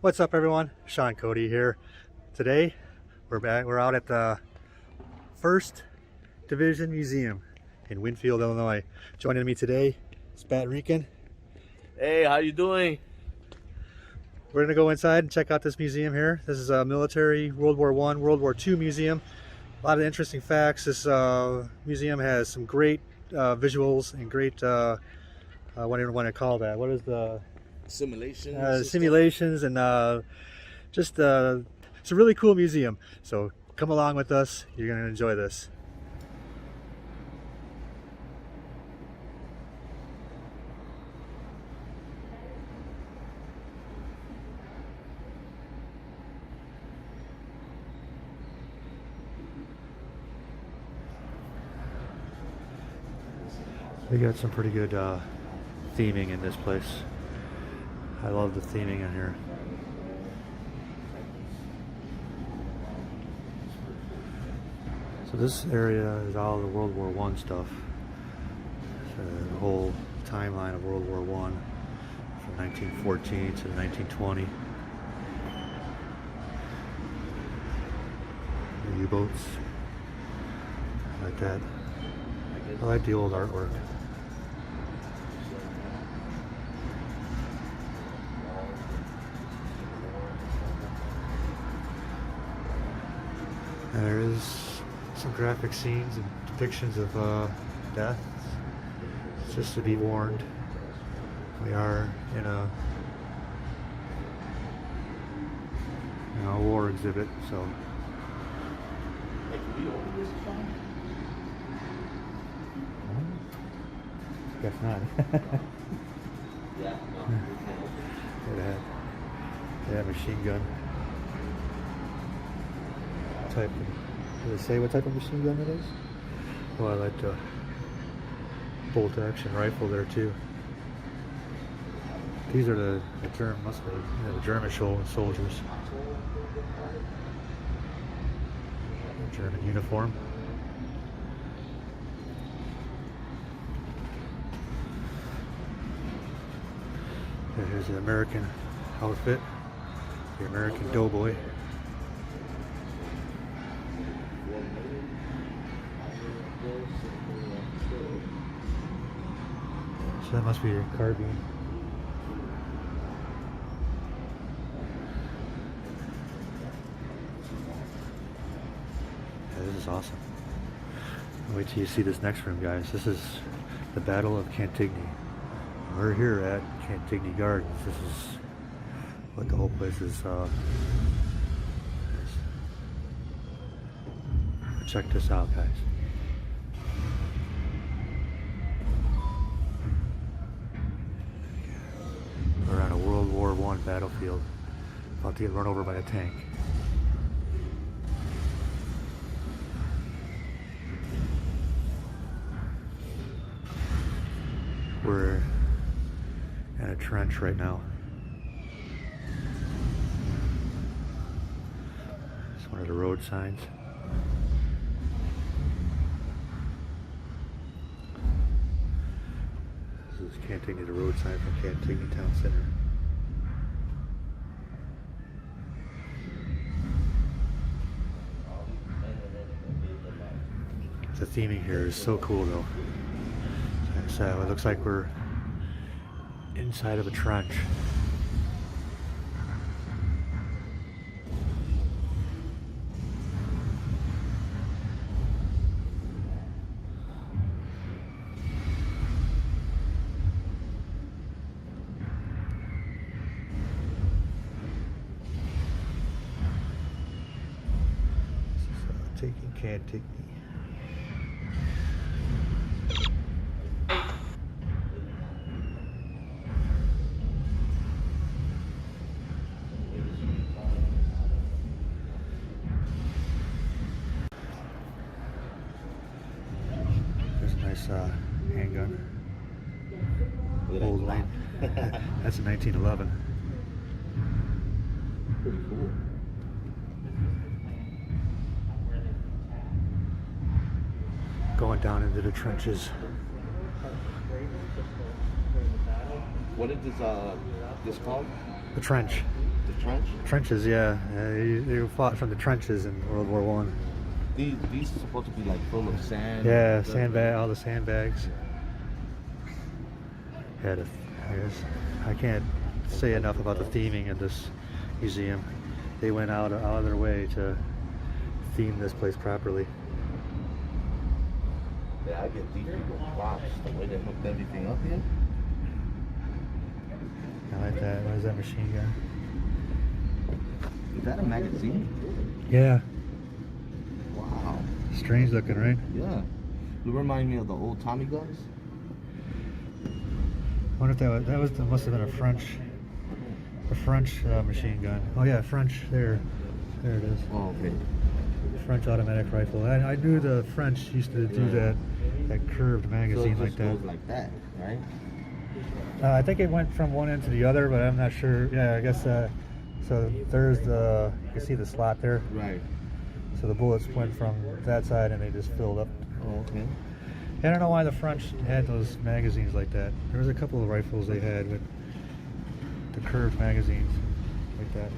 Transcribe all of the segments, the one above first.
What's up, everyone? Sean Cody here. Today we're out at the 1st Division Museum in Winfield, Illinois. Joining me today is Pat Rican. Hey, how you doing? We're gonna go inside and check out this museum here. This is a military World War I, World War II museum. A lot of interesting facts. This museum has some great visuals and great what do you want to call that? What is the simulations and it's a really cool museum. So come along with us. You're going to enjoy this. They got some pretty good theming in this place. I love the theming in here. So this area is all the World War I stuff. So the whole timeline of World War I from 1914 to 1920. The U-boats, like that. I like the old artwork. And there is some graphic scenes and depictions of death. Just to be warned, we are in a war exhibit, so. Guess not. Yeah, machine gun. Type. Does it say what type of machine gun it is? Well, I like the bolt action rifle there too. These are the German, must be the German soldiers. German uniform. Here's the American outfit, the American doughboy. So that must be a carbine. Yeah, this is awesome. Wait till you see this next room, guys. This is the Battle of Cantigny. We're here at Cantigny Gardens. This is what the whole place is. Check this out, guys. We're on a World War I battlefield, about to get run over by a tank. We're in a trench right now. It's one of the road signs. This is Cantigny, the road sign from Cantigny Town Center. The theming here is so cool though. So it looks like we're inside of a trench. This is taking Cantigny. Nice handgun. Old lane. That's a 1911. Pretty cool. Going down into the trenches. What is this called? The trench. The the trench? Trenches, yeah. They fought from the trenches in World War One. These are supposed to be like full of sand. Yeah, sandbag, all the sandbags. I guess I can't say enough about the theming of this museum. They went out of their way to theme this place properly. Yeah, I get these people props the way they hooked everything up here. I like that. What is that machine gun? Is that a magazine? Yeah. Wow. Strange looking, right? Yeah. You remind me of the old Tommy guns. I wonder if that must have been a French machine gun. Oh yeah, French. There it is. Oh, okay. French automatic rifle. I knew the French used to do that curved magazine so it like just that. goes like that, right? I think it went from one end to the other, but I'm not sure. Yeah, I guess. So there's you can see the slot there. Right. So the bullets went from that side and they just filled up. Oh, okay. I don't know why the French had those magazines like that. There was a couple of rifles they had with the curved magazines like that.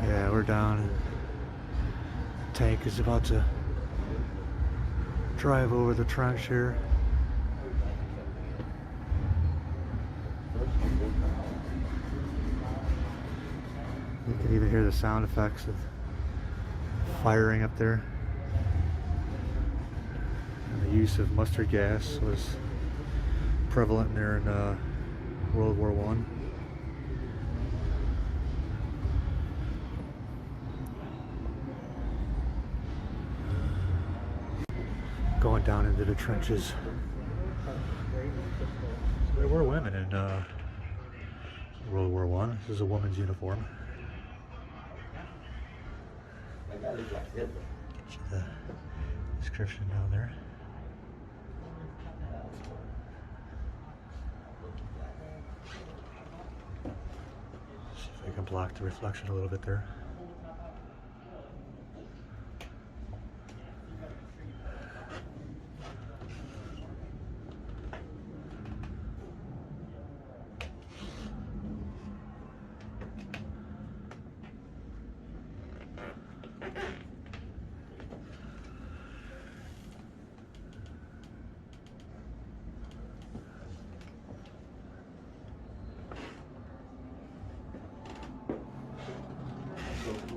Yeah, we're down. The tank is about to drive over the trench here. You can even hear the sound effects of firing up there. And the use of mustard gas was prevalent there in World War One. Going down into the trenches. So there were women in World War One. This is a woman's uniform. Get you the description down there. See if I can block the reflection a little bit there.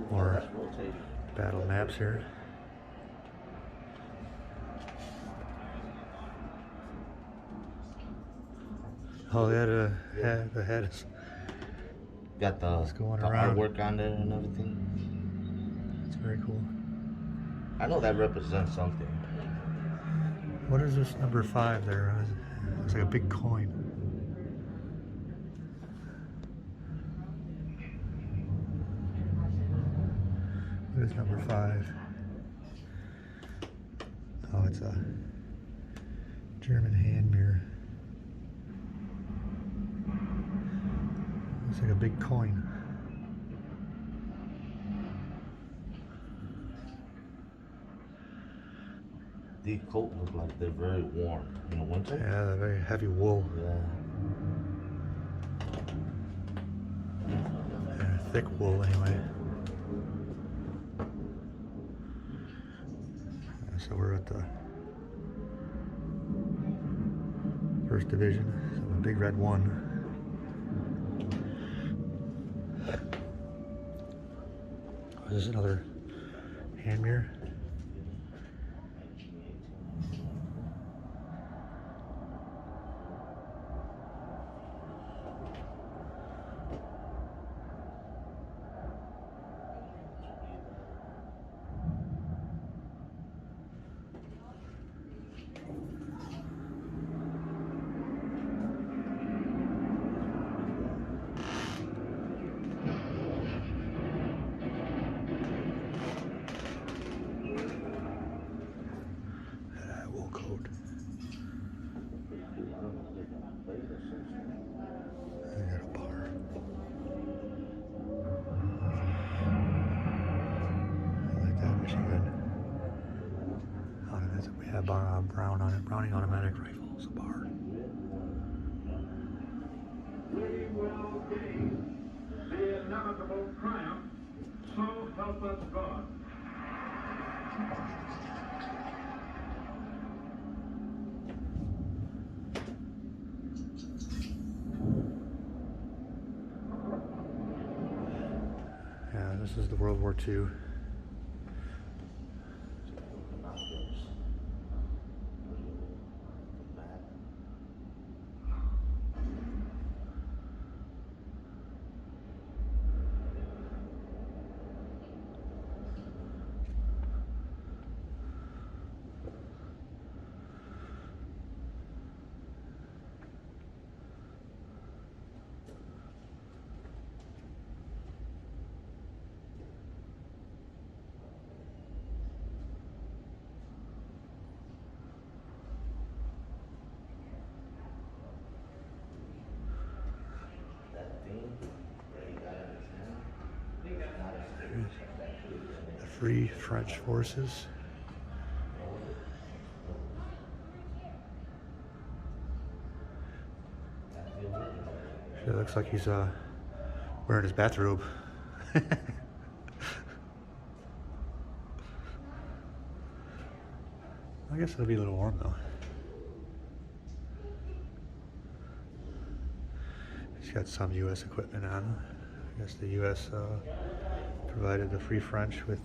More battle maps here. Oh, the head is Got the going around. artwork on there and everything. It's very cool. I know that represents something. What is this number 5 there? Looks like a big coin. What is number 5? Oh, it's a German hand mirror. Looks like a big coin. These coats look like they're very warm in the winter. Yeah, they're very heavy wool. Yeah. Thick wool anyway. So we're at the 1st Division, so the Big Red 1. This is another hand mirror. Yeah, Browning automatic rifles, a bar. We will gain the inevitable triumph, so help us God. Yeah, this is the World War II. The Free French Forces. It looks like he's wearing his bathrobe. I guess it'll be a little warm though. He's got some U.S. equipment on. I guess the U.S. Provided the Free French with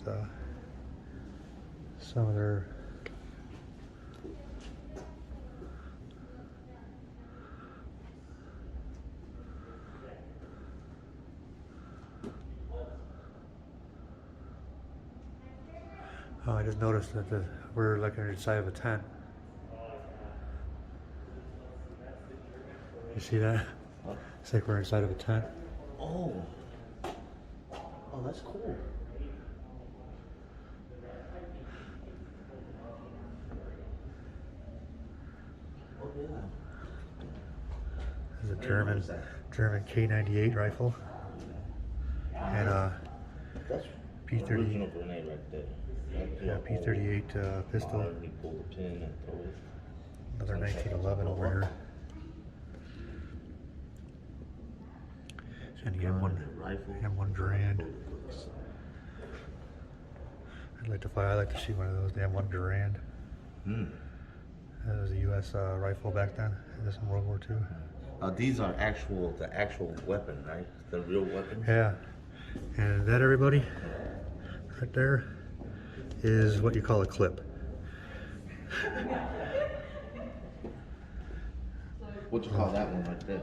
some of their Oh, I just noticed that we're like inside of a tent. You see that? It's like we're inside of a tent. Oh. Oh, that's cool. Oh, yeah. There's a German K98 rifle. And That's P30. original grenade right there. Yeah, P38 pistol. You pull the pin and throw it. Another 1911 over here. And the M1 Durand. I like to shoot one of those. The M1 Durand. That was a U.S. rifle back then. This in World War II. These are the actual weapon, right? The real weapon. Yeah. And that, everybody, right there, is what you call a clip. What you call that one right there?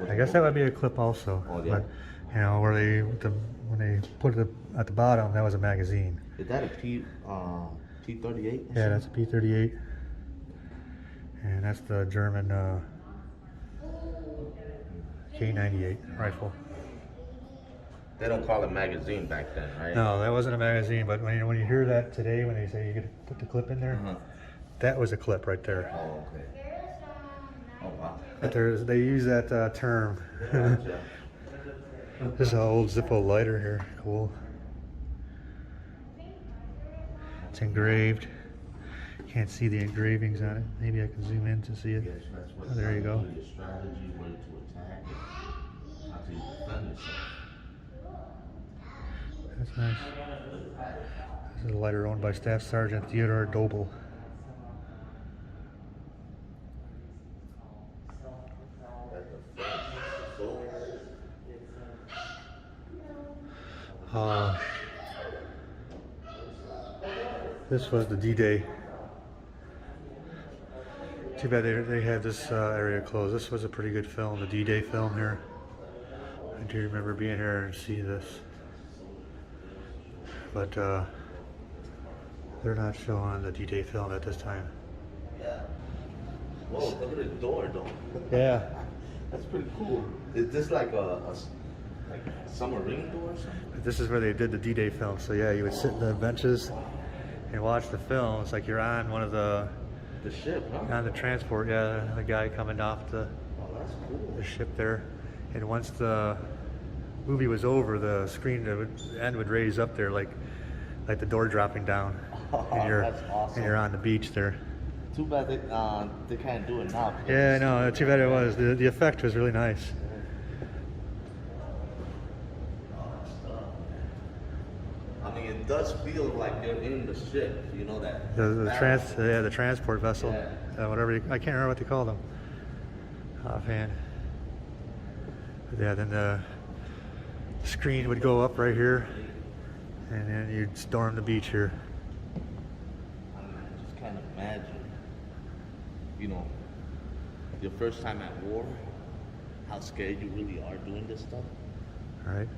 I guess that would be a clip also. Oh, yeah. But, you know, when they put it at the bottom, that was a magazine. Is that a P38? Yeah, that's a P38. And that's the German K98 rifle. They don't call it magazine back then, right? No, that wasn't a magazine, but when you hear that today, when they say you get to put the clip in there, that was a clip right there. Oh, okay. Oh, wow. But they use that term. This is an old Zippo lighter here. Cool. It's engraved. Can't see the engravings on it. Maybe I can zoom in to see it. Oh, there you go. Strategy, where to attack, how to defend yourself. That's nice. This is a lighter owned by Staff Sergeant Theodore Doble. This was the D-Day. Too bad they had this area closed. This was a pretty good film, the D-Day film here. I do remember being here and see this. But they're not showing the D-Day film at this time. Yeah. Whoa, look at the door though. Yeah. That's pretty cool. Is this like a submarine door or something? This is where they did the D-Day film. So yeah, you would sit in the benches and watch the film. It's like you're on one of the ship, huh? on the transport. Yeah, the guy coming off the That's cool. the ship there. And once the movie was over, the screen, the end would raise up there like the door dropping down. and you're That's awesome. and you're on the beach there. Too bad they can't do it now. because Yeah, I it's know. still- Too bad it was. The effect was really nice. I mean, it does feel like you're in the ship. You know that. The transport vessel, Yeah. whatever. I can't remember what they call them. Offhand. But yeah, then the screen would go up right here, and then you'd storm the beach here. I mean, I just can't imagine. You know, your first time at war, how scared you really are doing this stuff. All right.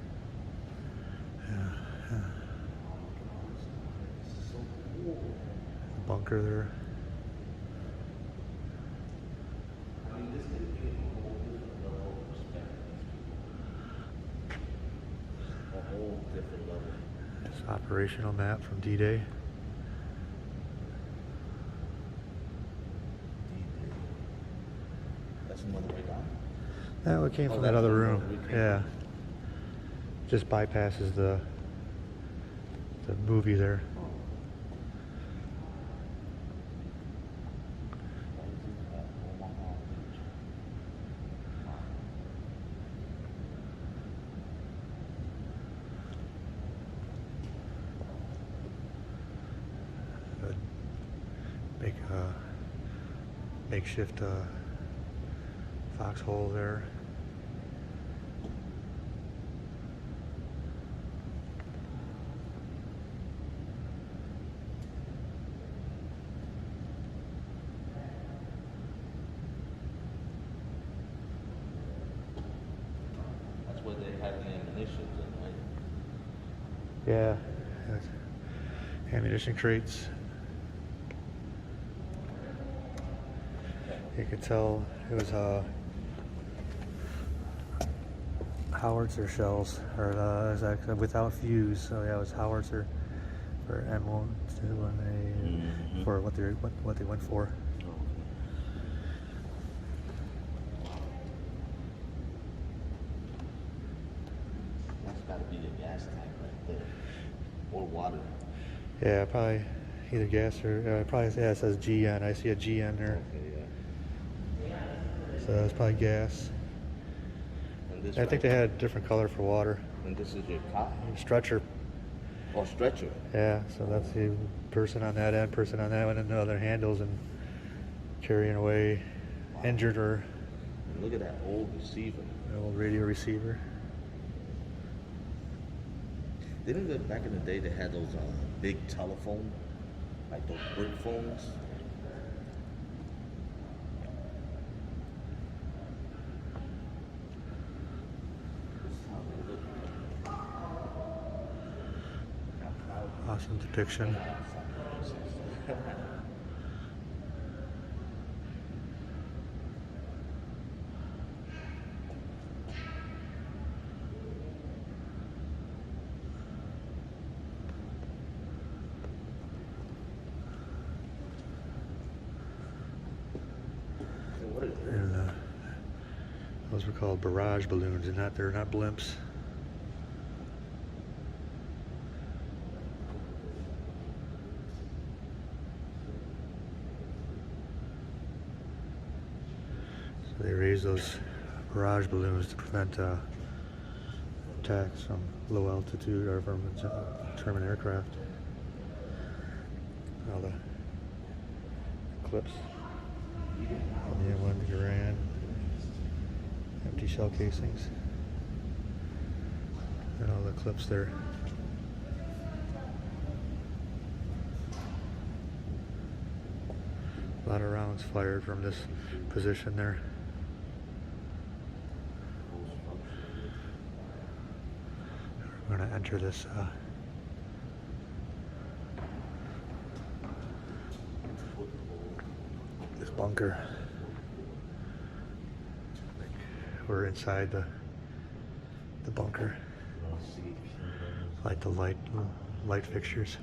So cool. Bunker there. I mean, this could be a whole different level of perspective. A whole different level. This operational map from D-Day. That's another way down. That one came Oh, from that that's other the room. one we came Yeah. Just bypasses the movie there. Make a makeshift foxhole there. That's where they have the ammunition in, right? Yeah. Yes. Ammunition crates. You could tell it was howitzer shells, or it was actually without fuse. So yeah, it was howitzer for M1 when they for what they went for. That's got to be the gas tank right there, or water. Yeah, probably either gas or probably yeah, it says GN. I see a GN there, Okay, yeah. so it's probably gas. And this I think they had a different color for water. And this is your cot Stretcher. or stretcher. Yeah, so that's the person on that end, person on that one, and the other handles and carrying away injured or And look at that old receiver. an old radio receiver. Didn't they, back in the day, they had those big telephone, like those brick phones? This is how they look. Awesome depiction. What is this? And those were called barrage balloons, and they're not blimps. So they raised those barrage balloons to prevent attacks from low altitude or from German aircraft. All the clips on the M1 Garand, empty shell casings, and all the clips there. A lot of rounds fired from this position there. We're going to enter this this bunker. We're inside the bunker. Like the light fixtures.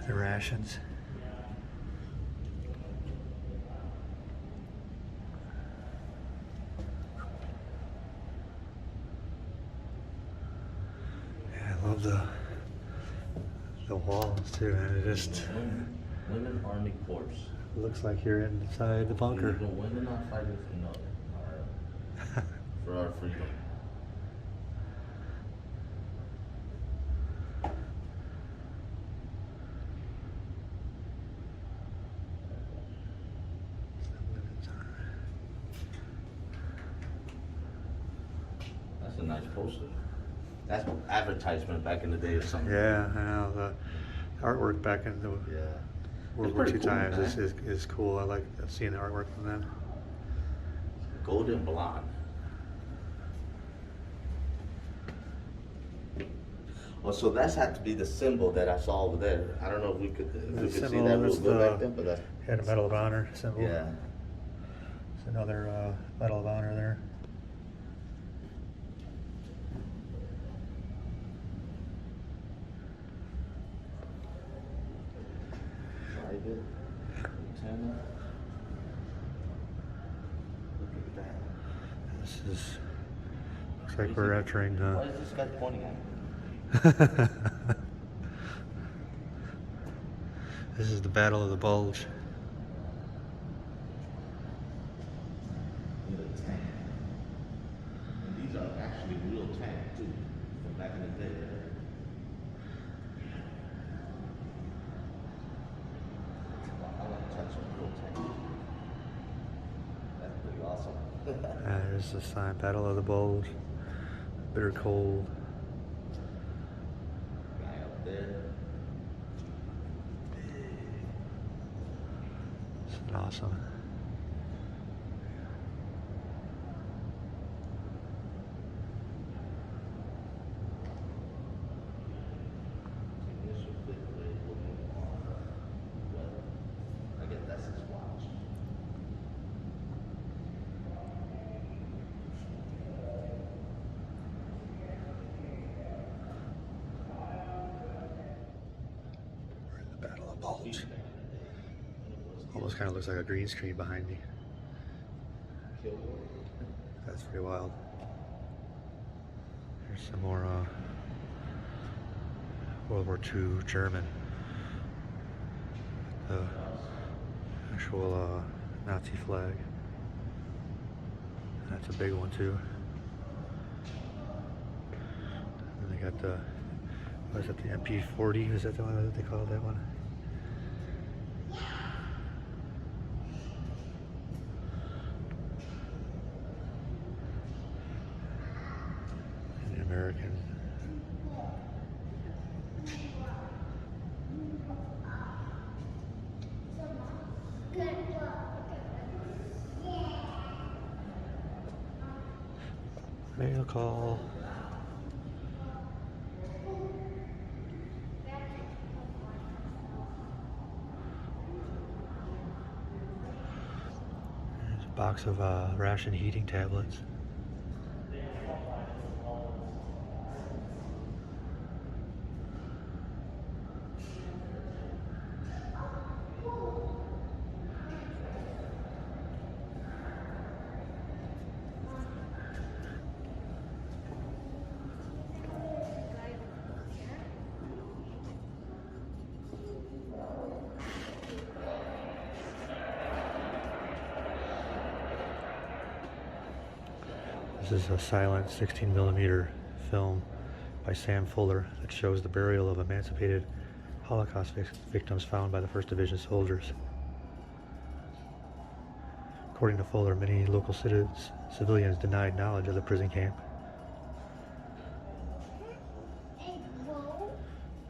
The rations. Yeah, I love the walls too, and it just Women Army Corps. looks like you're inside the bunker. The women are fighting for our freedom. That's a nice poster. That's advertisement back in the day or something. Yeah, I know the artwork back in the Yeah. World War II times is cool. I like seeing the artwork from then. Golden blonde. Well, so that's had to be the symbol that I saw over there. I don't know if we could see that real good back then, but that's had a Medal of Honor symbol. yeah. It's another Medal of Honor there. Private lieutenant. Look at that. This is looks like we're entering. Why is this guy pointing at me? This is the Battle of the Bulge. Look at the tank. And these are actually real tanks too, from back in the day. I want to touch a real tank. That's pretty awesome. There's the sign, Battle of the Bulge. Bitter cold. Guy up there. It's awesome. Initial fifth grade looking on weather. I guess that's his watch. We're in the Battle of Bulge. Almost kind of looks like a green screen behind me. That's pretty wild. Here's some more World War II German. The actual Nazi flag. That's a big one too. And they got the, what is it, the MP40? Is that the one that they call that one? And the American. Mail call. There's a box of ration heating tablets. This is a silent 16mm film by Sam Fuller that shows the burial of emancipated Holocaust victims found by the 1st Division soldiers. According to Fuller, many local civilians denied knowledge of the prison camp.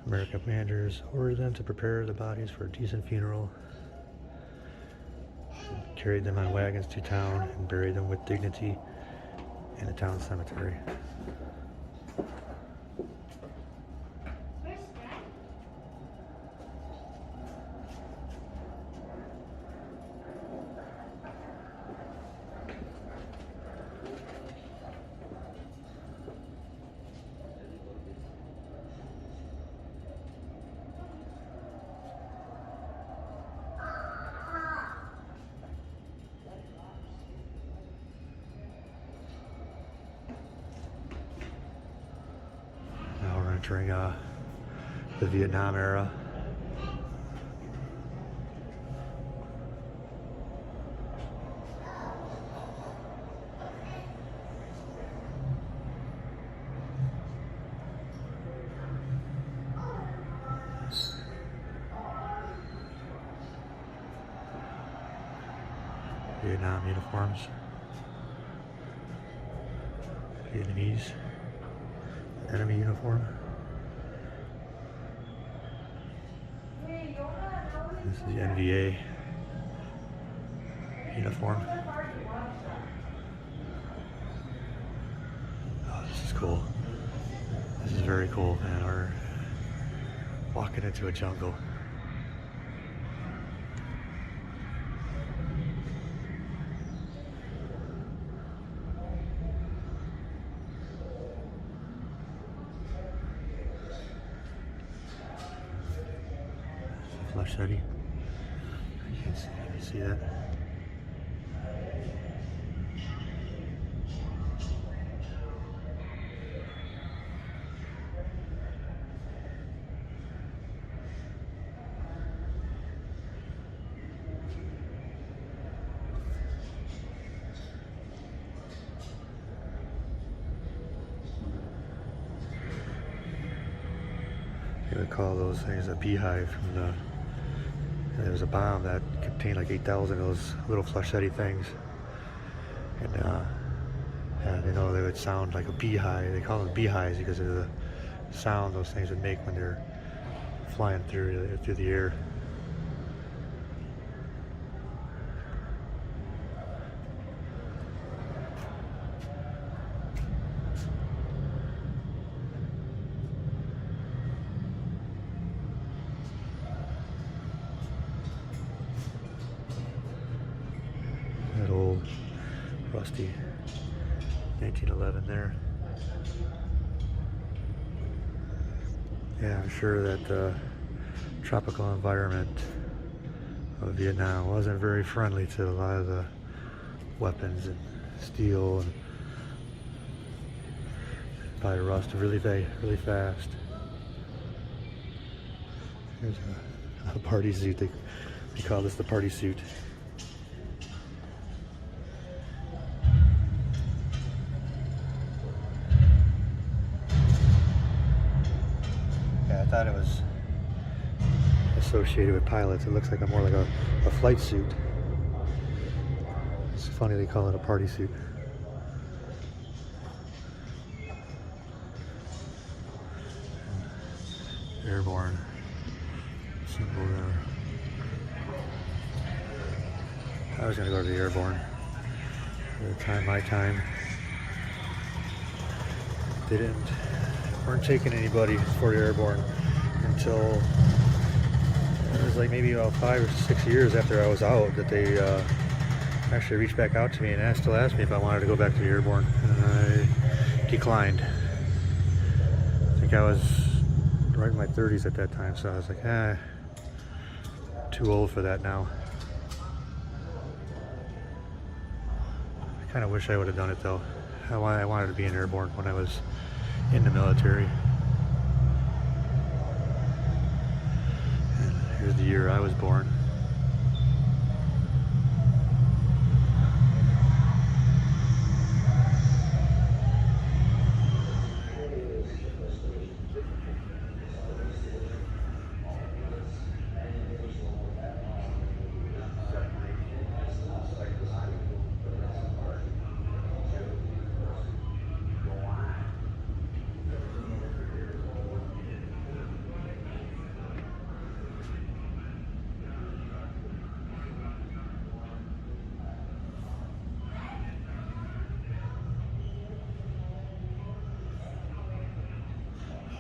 American commanders ordered them to prepare the bodies for a decent funeral, carried them on wagons to town, and buried them with dignity in the town cemetery. entering the Vietnam era. Vietnam uniforms. Vietnamese enemy uniform. This is the NVA uniform. Oh, this is cool. This is very cool, man. We're walking into a jungle. Flesh City. You can see that. They would call those things a beehive from the. There was a bomb that contained like 8,000 of those little flechette things, and they know they would sound like a beehive. They call them beehives because of the sound those things would make when they're flying through the air. That old rusty 1911 there. Yeah, I'm sure that tropical environment of Vietnam wasn't very friendly to a lot of the weapons and steel, and probably rusted really fast. Here's a party suit. They call this the party suit. I thought it was associated with pilots. It looks like more like a flight suit. It's funny they call it a party suit. Airborne symbol there. I was going to go to the airborne. My time. They weren't taking anybody for the airborne until it was like maybe about 5 or 6 years after I was out that they actually reached back out to me and still asked me if I wanted to go back to the airborne, and I declined. I think I was right in my 30s at that time, so I was like, too old for that now. I kind of wish I would have done it though. I wanted to be an airborne when I was in the military. And here's the year I was born.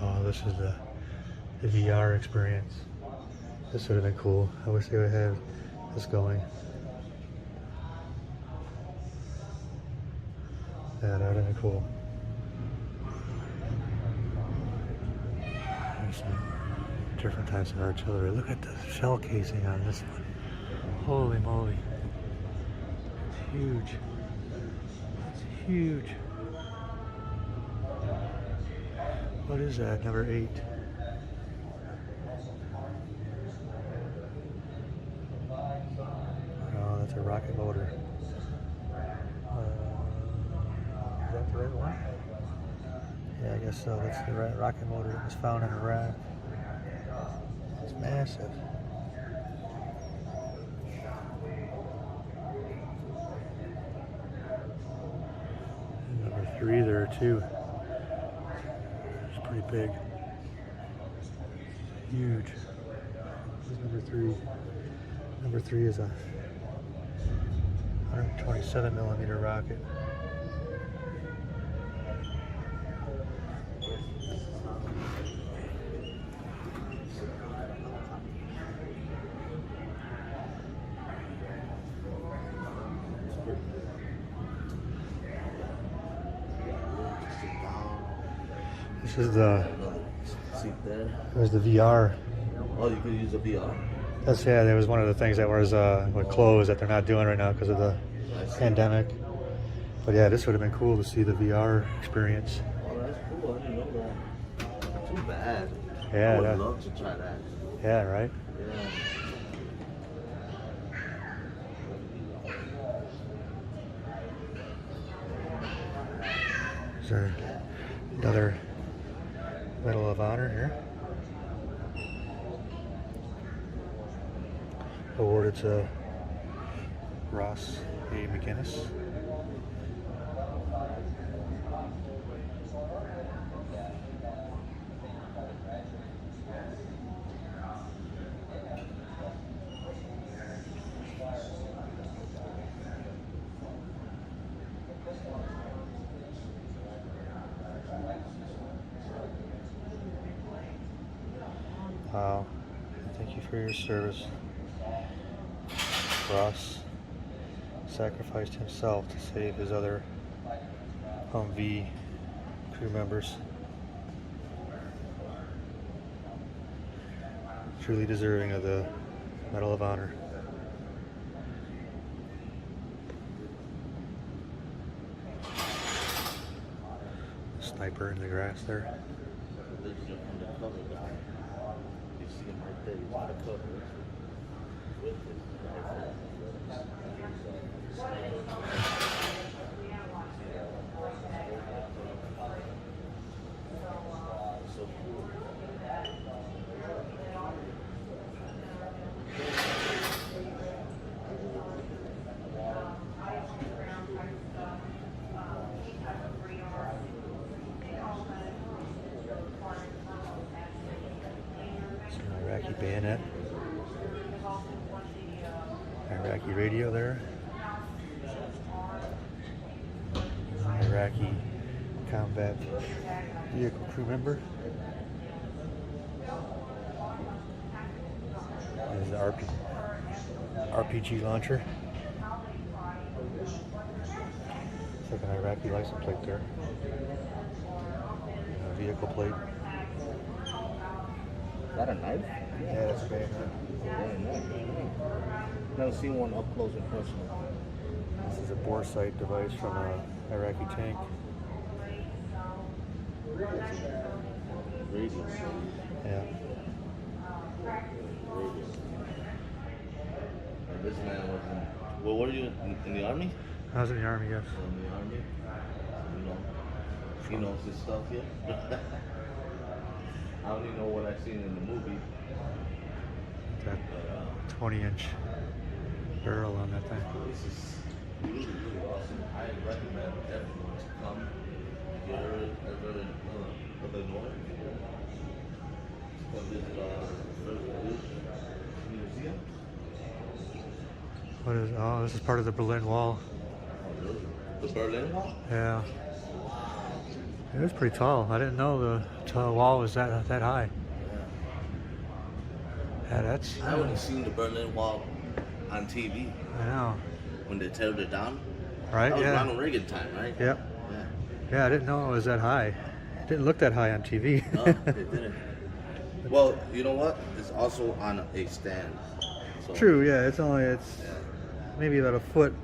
Oh, this is the VR experience. This would have been cool. I wish they would have this going. Yeah, that would have been cool. There's some different types of artillery. Look at the shell casing on this one. Holy moly. It's huge. It's huge. What is that? Number 8. Oh, that's a rocket motor. Is that the right one? Yeah, I guess so. That's the right rocket motor that was found in Iraq. It's massive. Number 3 there too. It's pretty big. Huge. Where's number 3? Number 3 is a 127 millimeter rocket. This is the Seat there. there's the VR. Oh, you could use a VR. That's yeah. That was one of the things that was closed that they're not doing right now because of the pandemic. But yeah, this would have been cool to see the VR experience. Oh, that's cool. I didn't know that. Too bad. Yeah, I would that- love to try that. Yeah, right. Yeah. Is there another Medal of Honor here? Awarded to Ross A. McGinnis. Wow. Thank you for your service. Ross sacrificed himself to save his other Humvee crew members. Truly deserving of the Medal of Honor. Sniper in the grass there. This is your undercover guy. You see him right there. He's undercover with his rifle. So cool. It's an Iraqi bayonet. Iraqi radio there. Iraqi combat vehicle crew member. There's the RPG launcher. It's like an Iraqi license plate there. And a vehicle plate. Is that a knife? Yeah, that's a bayonet. Very nice. Never seen one up close and personal. This is a bore sight device from an Iraqi tank. Radio. Yeah. Radio. And this man was in. Well, were you in the army? I was in the army, yes. In the army. He knows his stuff here. I only know what I've seen in the movie. That 20-inch barrel on that thing. This is really, really awesome. I recommend everyone to come. If you're ever in Illinois, come visit First Museum. What is? Oh, this is part of the Berlin Wall. Oh, really? The Berlin Wall? Yeah. It was pretty tall. I didn't know the wall was that high. Yeah, that's. I only seen the Berlin Wall on TV I know. when they teared it down. Right? That was Yeah. Ronald Reagan time, right? Yep. Yeah. Yeah, I didn't know it was that high. It didn't look that high on TV. No, they didn't. Well, you know what? It's also on a stand. So, True. Yeah, it's Yeah. maybe about a foot,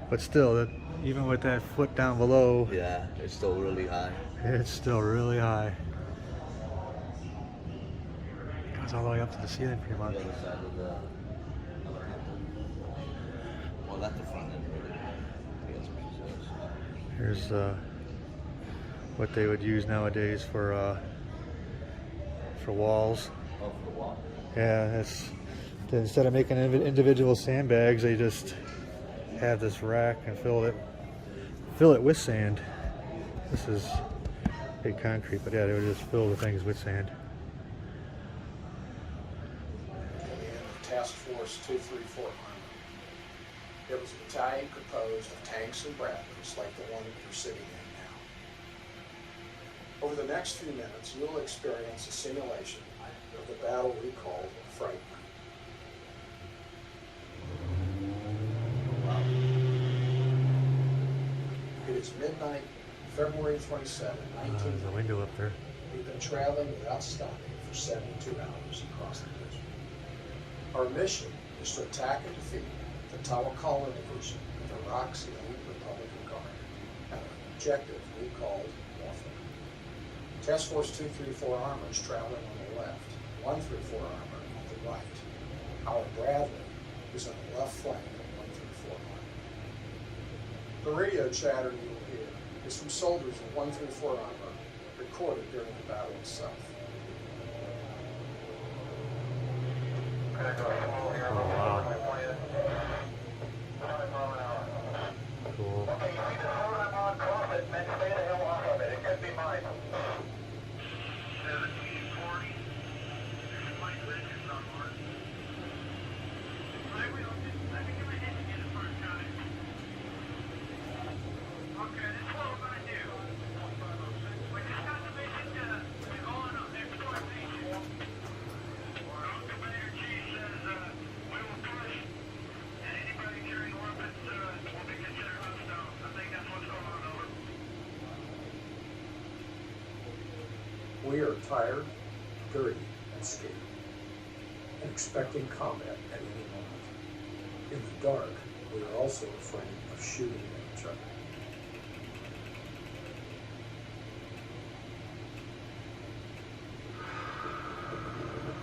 but still, even with that foot down below, Yeah, it's still really high. it's still really high. It's all the way up to the ceiling pretty On much. the other side of the well, that's the front end really. Yes, Here's what they would use nowadays for walls. oh, for the wall. Yeah, it's instead of making individual sandbags, they just have this rack and fill it with sand. This is big concrete, but yeah, they would just fill the things with sand. Task Force 234 Armor. It was a battalion composed of tanks and Bradleys like the one you're sitting in now. Over the next few minutes, you'll experience a simulation of the battle we called Fright Night. It is midnight, February 27, There's a 1990. window up there. We've been traveling without stopping for 72 hours across the division. Our mission is to attack and defeat the Tawakala Division of Iraq's elite Republican Guard at an objective we called warfare. Task Force 234 Armor is traveling on the left, 134 Armor on the right. Our Bradley is on the left flank of 134 Armor. The radio chatter you will hear is from soldiers of 134 Armor recorded during the battle itself. Oh, wow. Cool. Okay, you see the phone I'm on, cross it, and then stay the hell off of it. It could be mine. 1740. There's my legends on Mars. I will. Let me get my head together first, guys. Okay, this is what we're going to do. We just got the mission done. We're going on exploration. Our commander chief says we will push, and anybody carrying weapons will be considered hostile. I think that's what's going on, over. We are tired, dirty, and scared, and expecting combat at any moment. In the dark, we are also afraid of shooting at each other.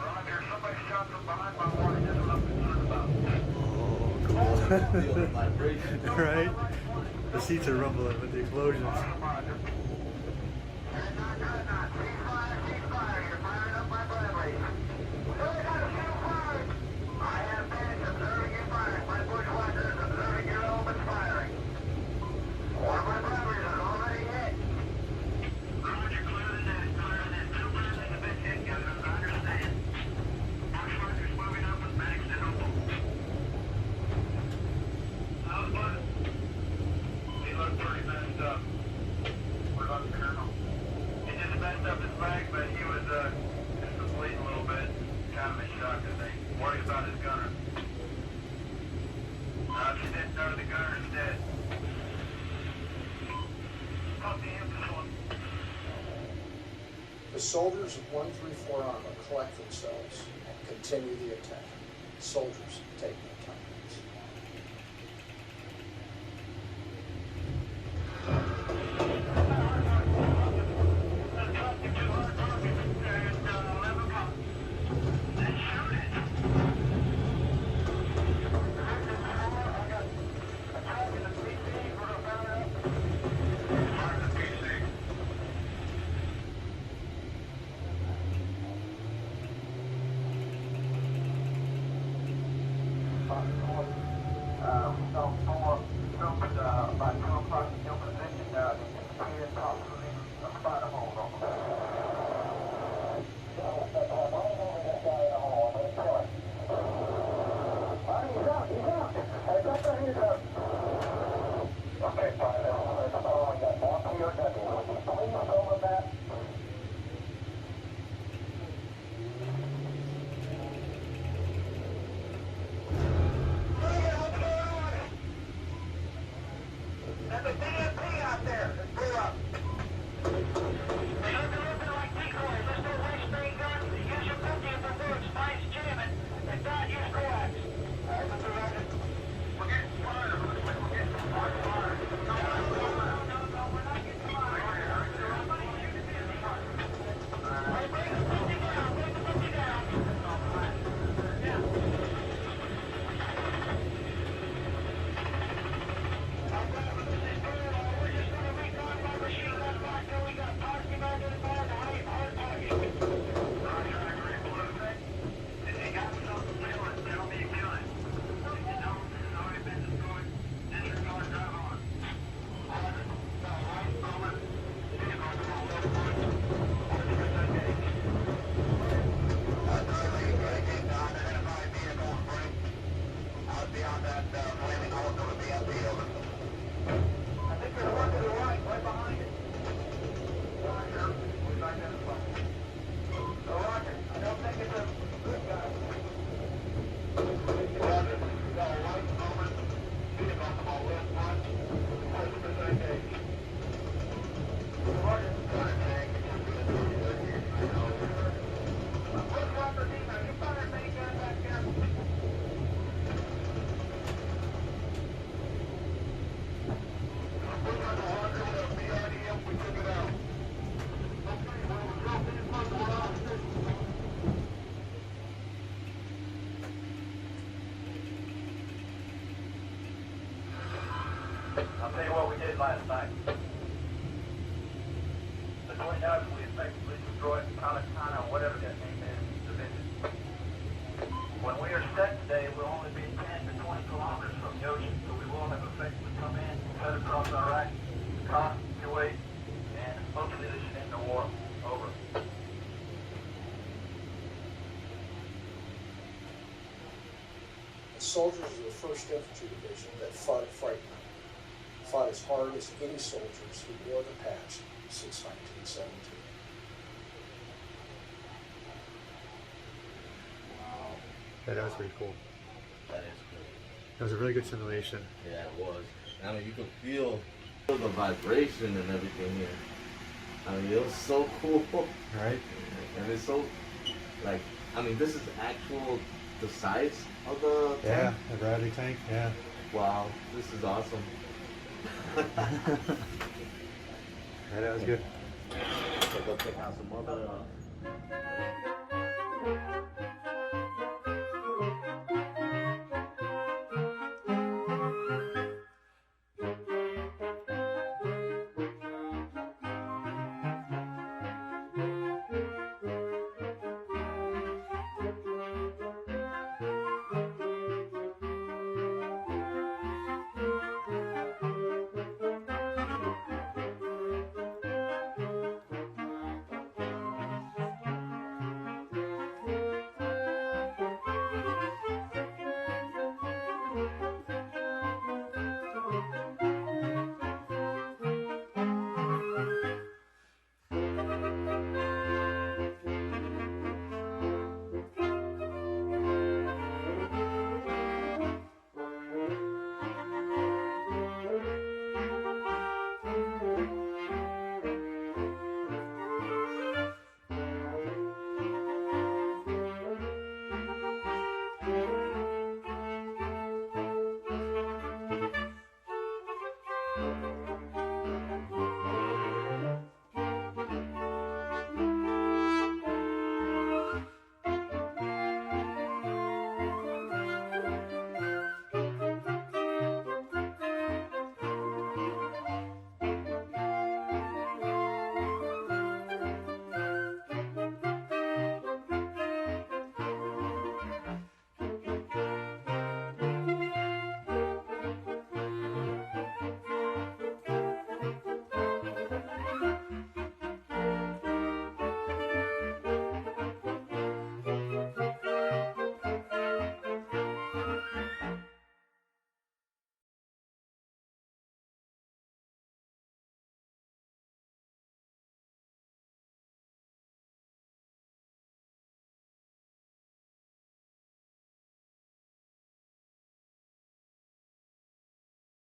Roger, somebody shot from behind my warning. That's what I'm concerned about. Feel the vibration. Right? The seats are rumbling with the explosions. Roger. Ceasefire. You're firing up my Bradley. Really got a few fired. I have been observing you firing. My bushwhacker is observing your elements firing. One of my Bradleys is already hit. Roger, clear the net. Two Bradleys have been hit, guys. I understand. Bushwhacker's moving up with Max and Opal. How's Bud? He looked pretty messed up. What about the colonel? He just messed up his leg, but he was just bleeding a little bit. Kind of in shock, I think. Worried about his gunner. She didn't know the gunner's dead. Talk to him this one. The soldiers of 134 Armor collect themselves and continue the attack. Soldiers take no time. About 2 o'clock in your position now. You can possibly a spot of hold on. He's out. Hey, got the hands up. Okay, fine. That's all I got. Walk to your deputy. Would you please over that? That's a beyond that flaming hole to the BMP, over. I think there's one to the right behind it. Roger, we've identified. So Roger, I don't think it's a good guy. Roger, we got a light moment. Shooting off about left front. 100% engaged. Roger. Look, Roger, Dino, you found that many guys back there? I'll tell you what we did last night. The 29th, we effectively destroyed Cantigny, whatever that name is, division. When we are set today, we'll only be 10 to 20 kilometers from the ocean, so we will have effectively come in, cut across Iraq, cross Kuwait, and hopefully this should end the war. Over. The soldiers of the 1st Infantry Division that fought at Frightened fought as hard as any soldiers who wore the patch since 1917. Wow, Yeah, that was pretty cool. that is great. That was a really good simulation. Yeah, it was. I mean, you could feel the vibration and everything here. I mean, it was so cool. Right? And it's so, like, I mean, this is actual, the size of the Yeah, tank. the Bradley tank. Yeah. Wow, this is awesome. Yeah, that was good. So go check out some other